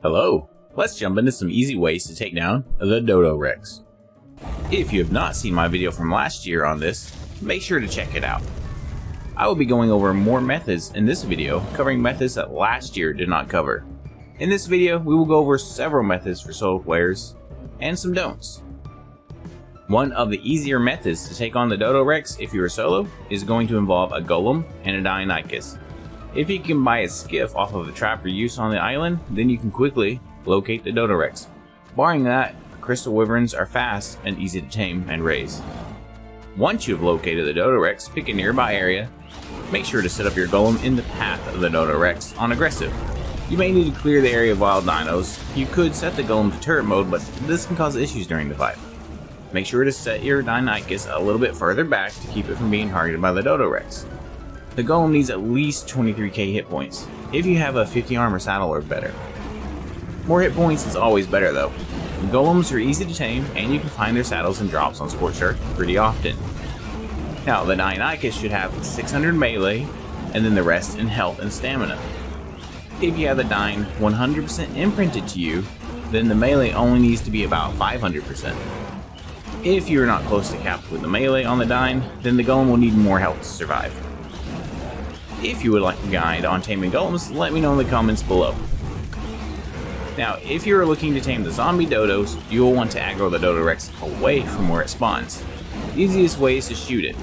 Hello, let's jump into some easy ways to take down the Dodorex. If you have not seen my video from last year on this, make sure to check it out. I will be going over more methods in this video, covering methods that last year did not cover. In this video, we will go over several methods for solo players, and some don'ts. One of the easier methods to take on the Dodorex if you are solo is going to involve a golem and a Dionychus. If you can buy a skiff off of a trap for use on the island, then you can quickly locate the Dodorex. Barring that, crystal wyverns are fast and easy to tame and raise. Once you have located the Dodorex, pick a nearby area. Make sure to set up your golem in the path of the Dodorex on aggressive. You may need to clear the area of wild dinos. You could set the golem to turret mode, but this can cause issues during the fight. Make sure to set your Dionychus a little bit further back to keep it from being targeted by the Dodorex. The golem needs at least 23k hit points, if you have a 50 armor saddle or better. More hit points is always better though. Golems are easy to tame, and you can find their saddles and drops on Scorched Earth pretty often. Now, the Dionychus should have 600 melee, and then the rest in health and stamina. If you have the Dine 100% imprinted to you, then the melee only needs to be about 500%. If you are not close to capped with the melee on the Dine, then the golem will need more health to survive. If you would like a guide on taming golems, let me know in the comments below. Now, if you are looking to tame the zombie dodos, you will want to aggro the Dodorex away from where it spawns. The easiest way is to shoot it.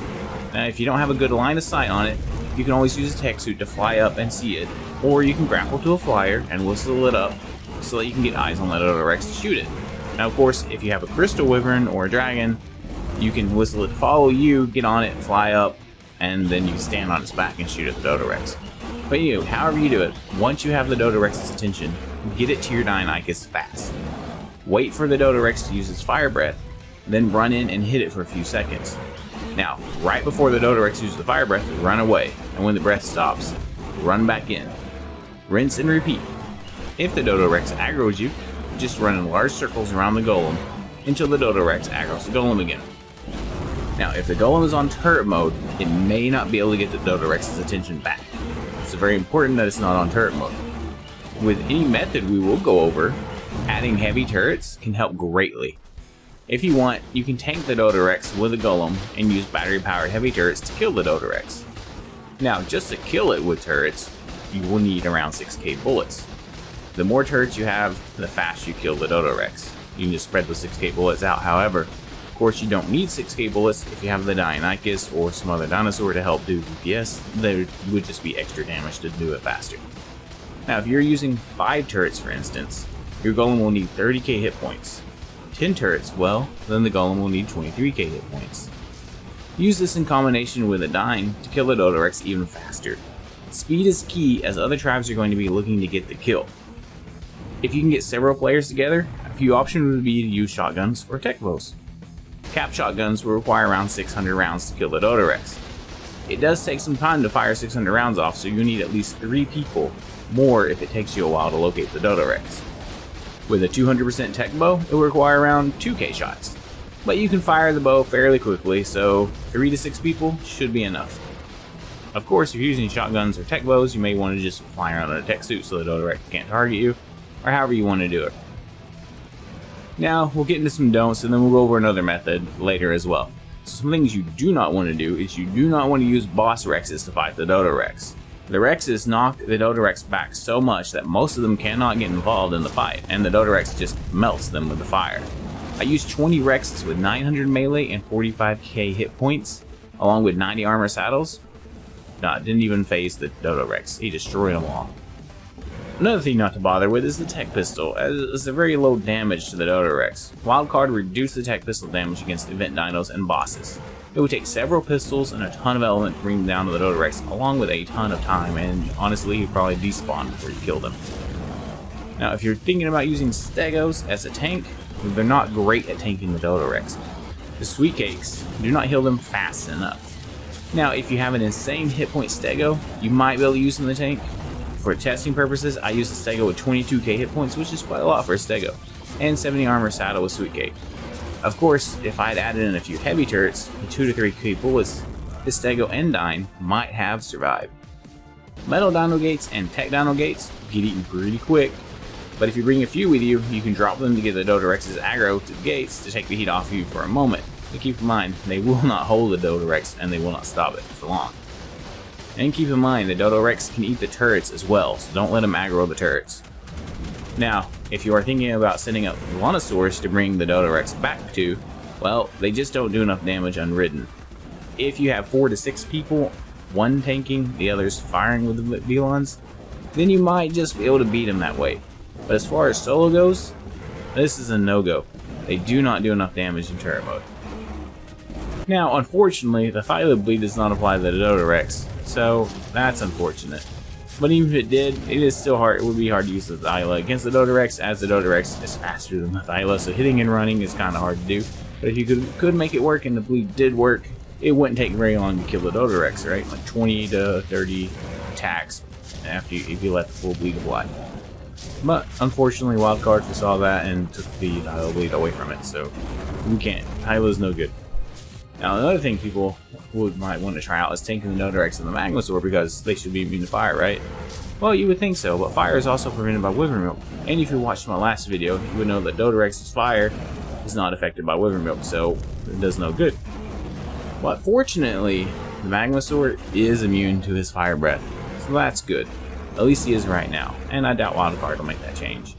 Now, if you don't have a good line of sight on it, you can always use a tech suit to fly up and see it, or you can grapple to a flyer and whistle it up so that you can get eyes on the Dodorex to shoot it. Now, of course, if you have a crystal wyvern or a dragon, you can whistle it to follow you, get on it, fly up, and then you stand on its back and shoot at the Dodorex. But however you do it, once you have the Dodorex's attention, get it to your Dionychus fast. Wait for the Dodorex to use its fire breath, then run in and hit it for a few seconds. Now, right before the Dodorex uses the fire breath, run away, and when the breath stops, run back in. Rinse and repeat. If the Dodorex aggroes you, just run in large circles around the golem until the Dodorex aggroes the golem again. Now, if the golem is on turret mode, it may not be able to get the Dodorex's attention back. It's very important that it's not on turret mode. With any method we will go over, adding heavy turrets can help greatly. If you want, you can tank the Dodorex with a golem and use battery-powered heavy turrets to kill the Dodorex. Now, just to kill it with turrets, you will need around 6k bullets. The more turrets you have, the faster you kill the Dodorex. You can just spread those 6k bullets out, however. Of course, you don't need 6k bullets if you have the Dionychus or some other dinosaur to help do DPS. There would just be extra damage to do it faster. Now, if you're using 5 turrets for instance, your golem will need 30k hit points. 10 turrets, well, then the golem will need 23k hit points. Use this in combination with a Dine to kill the Dodorex even faster. Speed is key, as other tribes are going to be looking to get the kill. If you can get several players together, a few options would be to use shotguns or tech bows. Cap shotguns will require around 600 rounds to kill the Dodorex. It does take some time to fire 600 rounds off, so you need at least 3 people more if it takes you a while to locate the Dodorex. With a 200% tech bow, it will require around 2k shots. But you can fire the bow fairly quickly, so 3 to 6 people should be enough. Of course, if you're using shotguns or tech bows, you may want to just fly around in a tech suit so the Dodorex can't target you, or however you want to do it. Now, we'll get into some don'ts, and then we'll go over another method later as well. So some things you do not want to do is you do not want to use boss Rexes to fight the Dodorex. The Rexes knock the Dodorex back so much that most of them cannot get involved in the fight, and the Dodorex just melts them with the fire. I used 20 Rexes with 900 melee and 45k hit points, along with 90 armor saddles. No, it didn't even phase the Dodorex, he destroyed them all. Another thing not to bother with is the tech pistol, as it's a very low damage to the Dodorex. Wildcard reduced the tech pistol damage against event dinos and bosses. It would take several pistols and a ton of element to bring them down to the Dodorex, along with a ton of time, and honestly, you'd probably despawn before you kill them. Now, if you're thinking about using Stegos as a tank, they're not great at tanking the Dodorex. The sweet cakes do not heal them fast enough. Now, if you have an insane hit point Stego, you might be able to use them in the tank. For testing purposes, I use a Stego with 22k hit points, which is quite a lot for a Stego, and 70 armor saddle with sweet cake. Of course, if I had added in a few heavy turrets with 2 to 3k bullets, this Stego and Dine might have survived. Metal dino gates and tech dino gates get eaten pretty quick. But if you bring a few with you, you can drop them to get the Dodorex's aggro to the gates to take the heat off of you for a moment. But keep in mind, they will not hold the Dodorex and they will not stop it for long. And keep in mind, the Dodorex can eat the turrets as well, so don't let them aggro the turrets. Now, if you are thinking about setting up Lunosaurs to bring the Dodorex back to, well, they just don't do enough damage unridden. If you have 4 to 6 people, one tanking, the others firing with the Velons, then you might just be able to beat them that way. But as far as solo goes, this is a no-go. They do not do enough damage in turret mode. Now, unfortunately, the Thyla bleed does not apply to the Dodorex, so that's unfortunate. But even if it did, it is still hard. It would be hard to use the Thyla against the Dodorex, as the Dodorex is faster than the Thyla, so hitting and running is kind of hard to do. But if you could make it work and the bleed did work, it wouldn't take very long to kill the Dodorex, right? Like 20 to 30 attacks if you let the full bleed apply. But unfortunately, wildcard foresaw that and took the Thyla bleed away from it, so we can't. Thyla's no good. Now, another thing people might want to try out is tanking the Dodorex and the Magmasaur, because they should be immune to fire, right? Well, you would think so, but fire is also prevented by Wyvern Milk. And if you watched my last video, you would know that Dodorex's fire is not affected by Wyvern Milk, so it does no good. But fortunately, the Magmasaur is immune to his fire breath, so that's good. At least he is right now, and I doubt wildcard will make that change.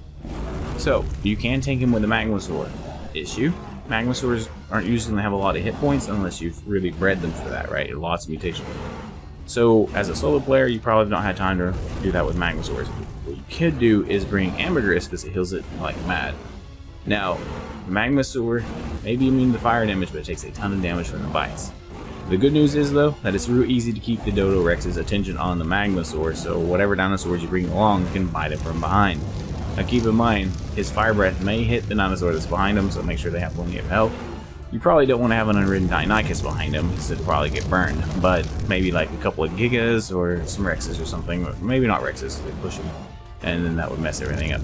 So, you can tank him with the Magmasaur. Issue: Magmasaurs aren't usually going to have a lot of hit points unless you've really bred them for that, right? Lots of mutation. So, as a solo player, you probably don't have time to do that with Magmasaurs. What you could do is bring Ambergris, because it heals it like mad. Now, the Magmasaur may be immune to fire damage, but it takes a ton of damage from the bites. The good news is, though, that it's real easy to keep the Dodorex's attention on the Magmasaur, so whatever dinosaurs you bring along can bite it from behind. Now keep in mind, his fire breath may hit the dinosaur that's behind him, so make sure they have plenty of health. You probably don't want to have an unridden Deinonychus behind him, because it'll probably get burned, but maybe like a couple of Gigas or some Rexes or something, or maybe not Rexes, they push him, and then that would mess everything up.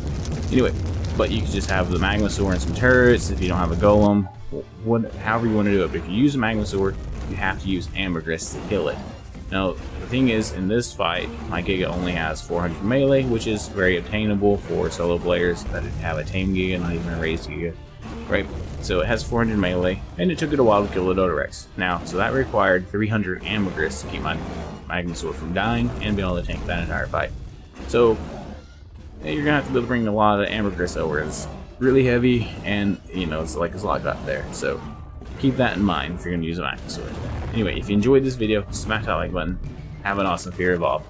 Anyway, but you could just have the Magmasaur and some turrets if you don't have a Golem, however you want to do it. But if you use a Magmasaur, you have to use Ambergris to kill it. Now, the thing is, in this fight, my Giga only has 400 melee, which is very obtainable for solo players that have a tame Giga, not even a raised Giga, right? So it has 400 melee, and it took it a while to kill the Dodorex. Now, so that required 300 Ambergris to keep my Magmasaur from dying and be able to tank that entire fight. So, you're gonna have to be able to bring a lot of Ambergris over. It's really heavy, and you know, it's like there's a lot up there. So keep that in mind if you're gonna use a Magmasaur. Anyway, if you enjoyed this video, smash that like button. Have an awesome Fear Evolve.